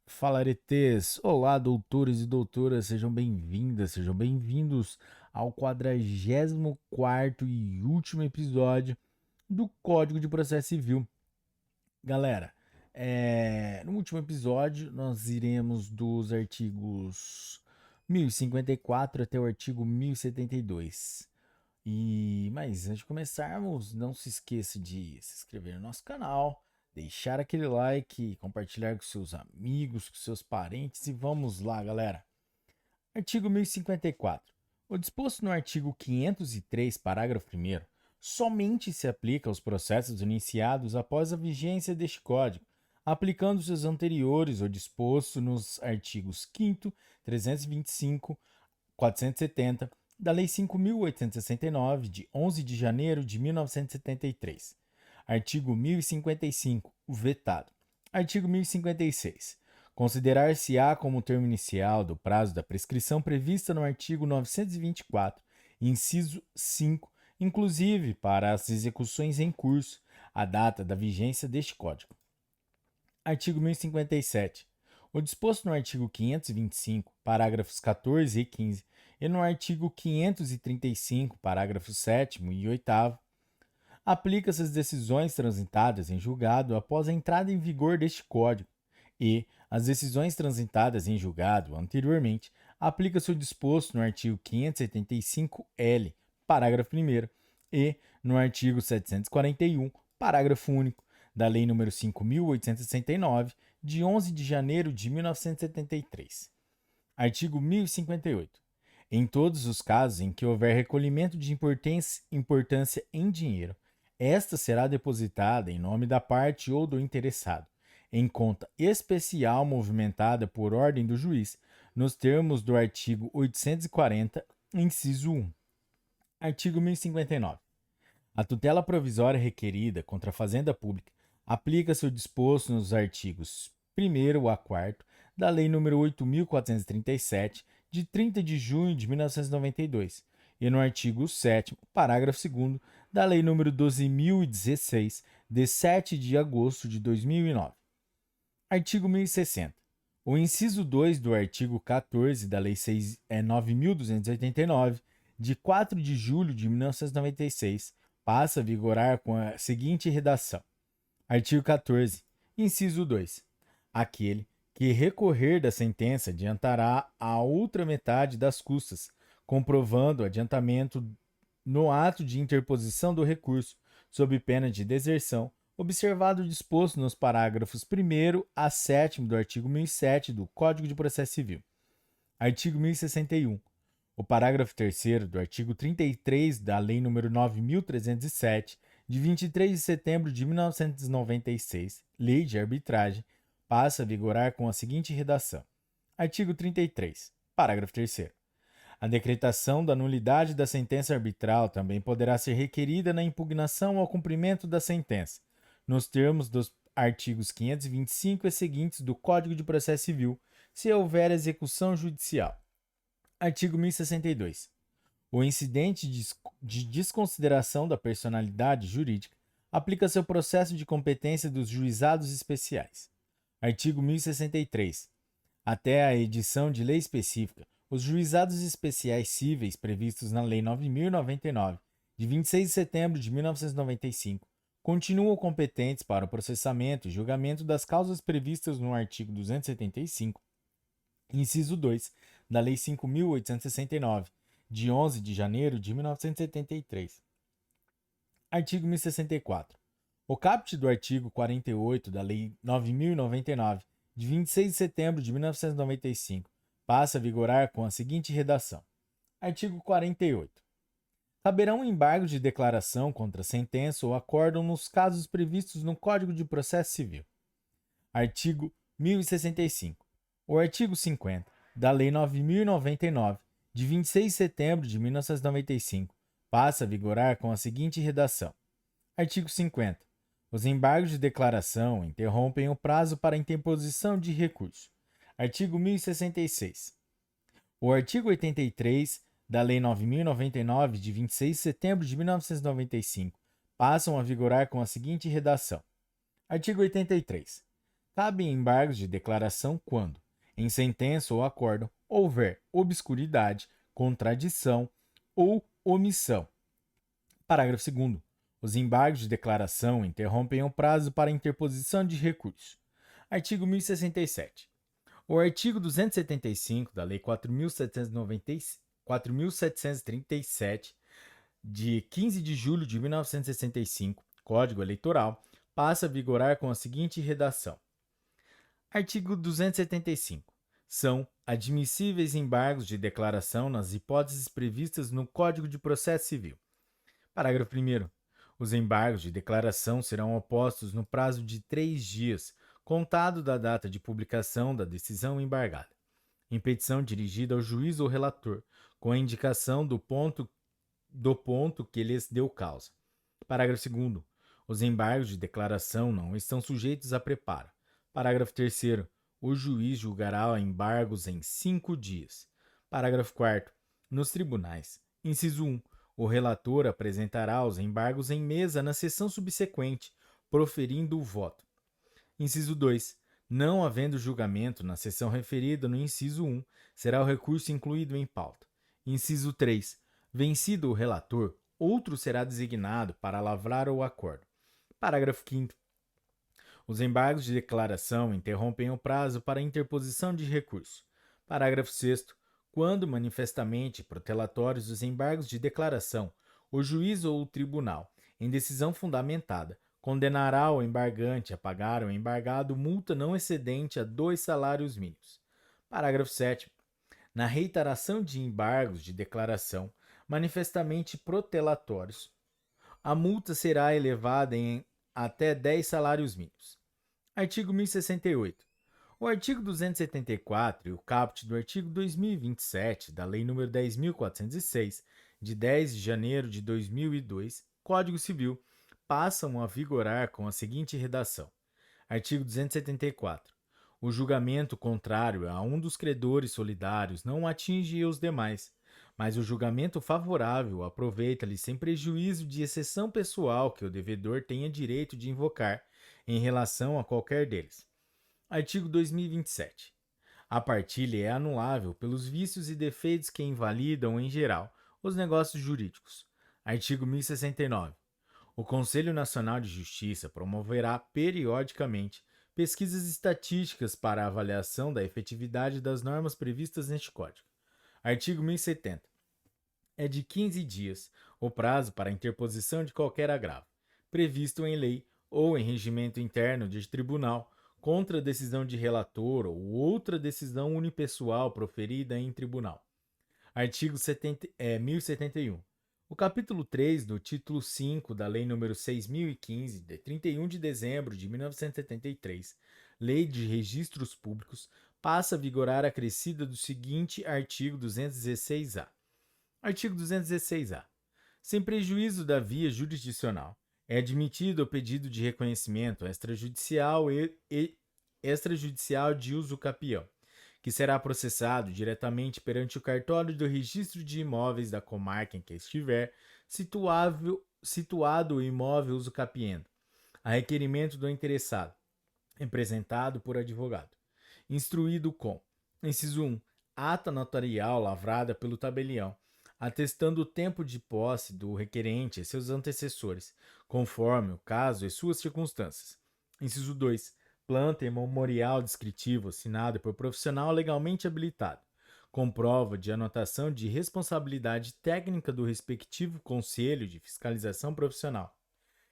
Fala, aretes! Olá, doutores e doutoras, sejam bem-vindas, sejam bem-vindos ao 44º e último episódio do Código de Processo Civil. Galera, no último episódio nós iremos dos artigos 1054 até o artigo 1072. Mas antes de começarmos, não se esqueça de se inscrever no nosso canal, deixar aquele like, compartilhar com seus amigos, com seus parentes e vamos lá, galera. Artigo 1054. O disposto no artigo 503, parágrafo 1º, somente se aplica aos processos iniciados após a vigência deste Código, aplicando-se os anteriores ao disposto nos artigos 5º, 325, 470 da Lei 5.869, de 11 de janeiro de 1973. Artigo 1055, vetado. Artigo 1056. Considerar-se-á como termo inicial do prazo da prescrição prevista no artigo 924, inciso 5, inclusive para as execuções em curso, a data da vigência deste Código. Artigo 1057. O disposto no artigo 525, parágrafos 14 e 15, e no artigo 535, parágrafos 7º e 8º, aplica-se às decisões transitadas em julgado após a entrada em vigor deste Código, e as decisões transitadas em julgado anteriormente aplica-se o disposto no artigo 575-L, parágrafo 1º, e no artigo 741, parágrafo único, da Lei nº 5.869, de 11 de janeiro de 1973. Artigo 1058. Em todos os casos em que houver recolhimento de importância em dinheiro, esta será depositada em nome da parte ou do interessado, em conta especial movimentada por ordem do juiz, nos termos do artigo 840, inciso 1. Artigo 1059. A tutela provisória requerida contra a Fazenda Pública aplica-se o disposto nos artigos 1º a 4º da Lei nº 8.437, de 30 de junho de 1992, e no artigo 7º, parágrafo 2º, da Lei nº 12.016, de 7 de agosto de 2009. Artigo 1060. O inciso 2 do artigo 14 da Lei 9.289, de 4 de julho de 1996, passa a vigorar com a seguinte redação. Artigo 14. Inciso 2. Aquele que recorrer da sentença adiantará a outra metade das custas, comprovando o adiantamento no ato de interposição do recurso, sob pena de deserção, observado o disposto nos parágrafos 1º a 7º do artigo 1007 do Código de Processo Civil. Artigo 1061. O parágrafo 3º do artigo 33 da Lei nº 9.307, de 23 de setembro de 1996, Lei de Arbitragem, passa a vigorar com a seguinte redação. Artigo 33. Parágrafo 3º. A decretação da nulidade da sentença arbitral também poderá ser requerida na impugnação ao cumprimento da sentença, nos termos dos artigos 525 e seguintes do Código de Processo Civil, se houver execução judicial. Artigo 1062. O incidente de desconsideração da personalidade jurídica aplica-se ao processo de competência dos juizados especiais. Artigo 1063. Até a edição de lei específica, os juizados especiais cíveis previstos na Lei 9.099, de 26 de setembro de 1995, continuam competentes para o processamento e julgamento das causas previstas no artigo 275, inciso 2, da Lei 5.869, de 11 de janeiro de 1973. Artigo 1064. O caput do artigo 48 da Lei 9.099, de 26 de setembro de 1995, passa a vigorar com a seguinte redação. Artigo 48. Caberá um embargo de declaração contra sentença ou acórdão nos casos previstos no Código de Processo Civil. Artigo 1065. O artigo 50 da Lei 9.099, de 26 de setembro de 1995, passa a vigorar com a seguinte redação. Artigo 50. Os embargos de declaração interrompem o prazo para interposição de recurso. Artigo 1066. O artigo 83 da Lei 9.099, de 26 de setembro de 1995, passam a vigorar com a seguinte redação. Artigo 83. Cabem embargos de declaração quando, em sentença ou acórdão, houver obscuridade, contradição ou omissão. Parágrafo 2º. Os embargos de declaração interrompem o prazo para interposição de recurso. Artigo 1067. O artigo 275 da Lei 4.737, de 15 de julho de 1965, Código Eleitoral, passa a vigorar com a seguinte redação. Artigo 275. São admissíveis embargos de declaração nas hipóteses previstas no Código de Processo Civil. Parágrafo 1º. Os embargos de declaração serão opostos no prazo de 3 dias, contado da data de publicação da decisão embargada, em petição dirigida ao juiz ou relator, com a indicação do ponto que lhes deu causa. Parágrafo 2º. Os embargos de declaração não estão sujeitos a preparo. Parágrafo 3º. O juiz julgará embargos em 5 dias. Parágrafo 4º. Nos tribunais. Inciso 1. O relator apresentará os embargos em mesa na sessão subsequente, proferindo o voto. Inciso 2. Não havendo julgamento na sessão referida no inciso 1, será o recurso incluído em pauta. Inciso 3. Vencido o relator, outro será designado para lavrar o acordo. Parágrafo 5º. Os embargos de declaração interrompem o prazo para interposição de recurso. Parágrafo 6º. Quando manifestamente protelatórios os embargos de declaração, o juiz ou o tribunal, em decisão fundamentada, condenará o embargante a pagar ao embargado multa não excedente a 2 salários mínimos. Parágrafo 7º. Na reiteração de embargos de declaração manifestamente protelatórios, a multa será elevada em até 10 salários mínimos. Artigo 1068. O artigo 274 e o caput do artigo 2027 da Lei nº 10.406, de 10 de janeiro de 2002, Código Civil, passam a vigorar com a seguinte redação. Artigo 274. O julgamento contrário a um dos credores solidários não atinge os demais, mas o julgamento favorável aproveita-lhe sem prejuízo de exceção pessoal que o devedor tenha direito de invocar em relação a qualquer deles. Artigo 2027. A partilha é anulável pelos vícios e defeitos que invalidam, em geral, os negócios jurídicos. Artigo 1069. O Conselho Nacional de Justiça promoverá periodicamente pesquisas estatísticas para a avaliação da efetividade das normas previstas neste Código. Artigo 1070. É de 15 dias o prazo para a interposição de qualquer agravo, previsto em lei ou em regimento interno de tribunal, contra decisão de relator ou outra decisão unipessoal proferida em tribunal. Artigo 1071. O capítulo 3 do título 5 da Lei nº 6.015, de 31 de dezembro de 1973, Lei de Registros Públicos, passa a vigorar acrescida do seguinte artigo 216-A. Artigo 216-A. Sem prejuízo da via jurisdicional, é admitido o pedido de reconhecimento extrajudicial e extrajudicial de uso capião, que será processado diretamente perante o cartório do registro de imóveis da comarca em que estiver situado o imóvel usucapiendo, a requerimento do interessado, representado por advogado, instruído com: inciso 1, ata notarial lavrada pelo tabelião, atestando o tempo de posse do requerente e seus antecessores, conforme o caso e suas circunstâncias. Inciso 2, planta e memorial descritivo assinado por profissional legalmente habilitado, com prova de anotação de responsabilidade técnica do respectivo Conselho de Fiscalização Profissional,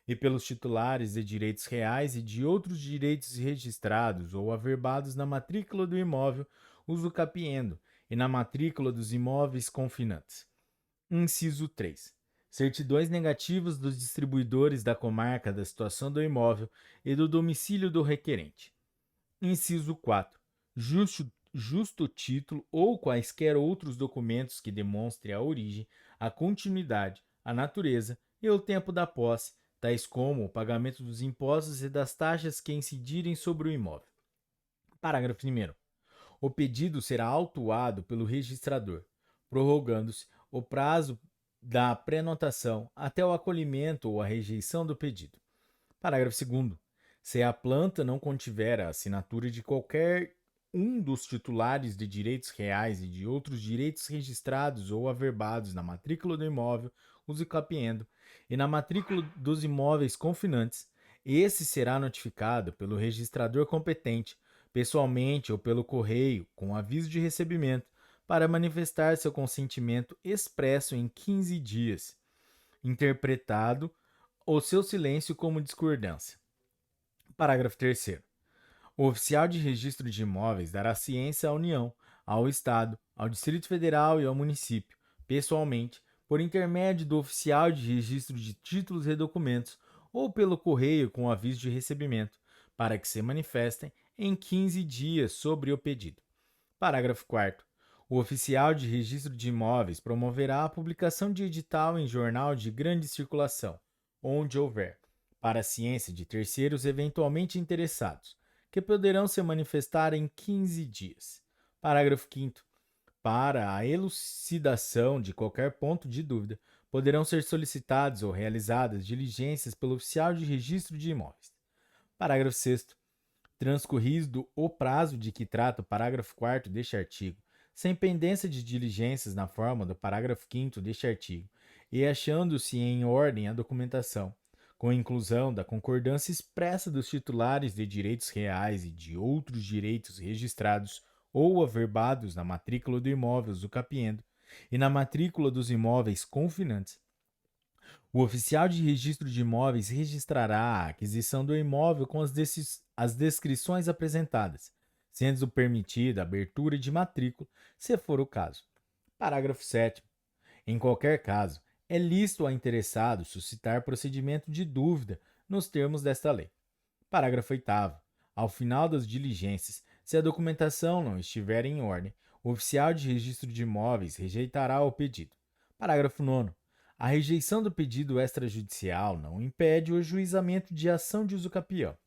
e pelos titulares de direitos reais e de outros direitos registrados ou averbados na matrícula do imóvel usucapiendo e na matrícula dos imóveis confinantes. Inciso 3. Certidões negativas dos distribuidores da comarca da situação do imóvel e do domicílio do requerente. Inciso 4. Justo título ou quaisquer outros documentos que demonstrem a origem, a continuidade, a natureza e o tempo da posse, tais como o pagamento dos impostos e das taxas que incidirem sobre o imóvel. Parágrafo 1º. O pedido será autuado pelo registrador, prorrogando-se o prazo da prenotação até o acolhimento ou a rejeição do pedido. Parágrafo 2º. Se a planta não contiver a assinatura de qualquer um dos titulares de direitos reais e de outros direitos registrados ou averbados na matrícula do imóvel usucapiendo e na matrícula dos imóveis confinantes, esse será notificado pelo registrador competente, pessoalmente ou pelo correio, com aviso de recebimento, para manifestar seu consentimento expresso em 15 dias, interpretado o seu silêncio como discordância. Parágrafo 3º. O oficial de registro de imóveis dará ciência à União, ao Estado, ao Distrito Federal e ao município, pessoalmente, por intermédio do oficial de registro de títulos e documentos ou pelo correio com aviso de recebimento, para que se manifestem em 15 dias sobre o pedido. Parágrafo 4º. O oficial de registro de imóveis promoverá a publicação de edital em jornal de grande circulação, onde houver, para a ciência de terceiros eventualmente interessados, que poderão se manifestar em 15 dias. Parágrafo 5º. Para a elucidação de qualquer ponto de dúvida, poderão ser solicitadas ou realizadas diligências pelo oficial de registro de imóveis. Parágrafo 6º. Transcorrido o prazo de que trata o parágrafo 4º deste artigo, sem pendência de diligências na forma do parágrafo 5º deste artigo, e achando-se em ordem a documentação, com inclusão da concordância expressa dos titulares de direitos reais e de outros direitos registrados ou averbados na matrícula do imóvel usucapiendo e na matrícula dos imóveis confinantes, o oficial de registro de imóveis registrará a aquisição do imóvel com as descrições apresentadas, sendo permitida a abertura de matrícula, se for o caso. Parágrafo 7º. Em qualquer caso, é lícito ao interessado suscitar procedimento de dúvida nos termos desta lei. Parágrafo 8º. Ao final das diligências, se a documentação não estiver em ordem, o oficial de registro de imóveis rejeitará o pedido. Parágrafo 9º. A rejeição do pedido extrajudicial não impede o ajuizamento de ação de usucapião.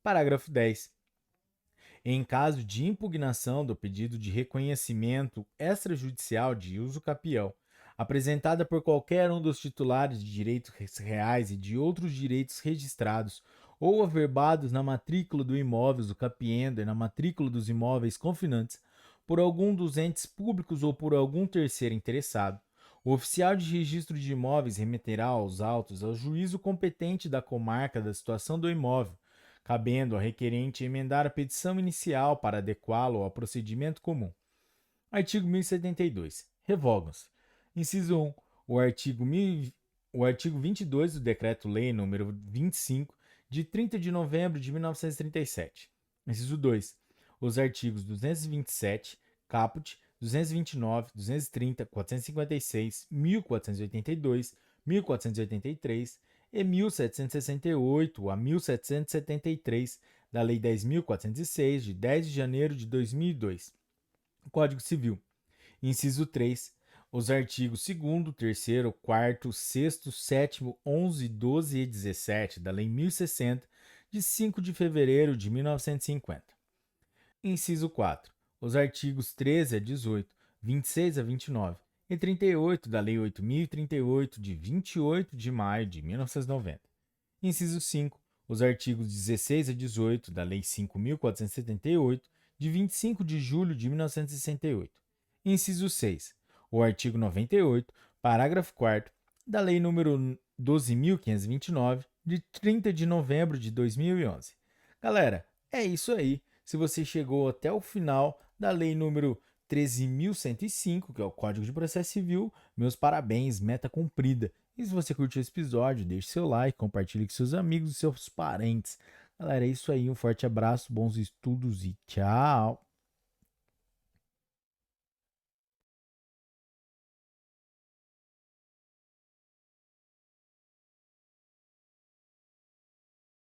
Parágrafo 10. Em caso de impugnação do pedido de reconhecimento extrajudicial de usucapião, apresentada por qualquer um dos titulares de direitos reais e de outros direitos registrados ou averbados na matrícula do imóvel usucapiendo e na matrícula dos imóveis confinantes, por algum dos entes públicos ou por algum terceiro interessado, o oficial de registro de imóveis remeterá os autos ao juízo competente da comarca da situação do imóvel, cabendo ao requerente emendar a petição inicial para adequá-lo ao procedimento comum. Artigo 1072. Revogam-se. Inciso 1. O artigo 22 do Decreto-Lei nº 25, de 30 de novembro de 1937. Inciso 2. Os artigos 227, caput, 229, 230, 456, 1482, 1483 e 1768 a 1773 da Lei 10.406, de 10 de janeiro de 2002. Código Civil. Inciso 3. Os artigos 2º, 3º, 4º, 6º, 7º, 11, 12 e 17 da Lei 1060, de 5 de fevereiro de 1950. Inciso 4. Os artigos 13 a 18, 26 a 29 e 38 da Lei 8.038, de 28 de maio de 1990. Inciso 5. Os artigos 16 a 18 da Lei 5.478, de 25 de julho de 1968. Inciso 6. O artigo 98, parágrafo 4º da Lei nº 12.529, de 30 de novembro de 2011. Galera, é isso aí. Se você chegou até o final da Lei número 13.105, que é o Código de Processo Civil, meus parabéns, meta cumprida. E se você curtiu esse episódio, deixe seu like, compartilhe com seus amigos e seus parentes. Galera, é isso aí, um forte abraço, bons estudos e tchau!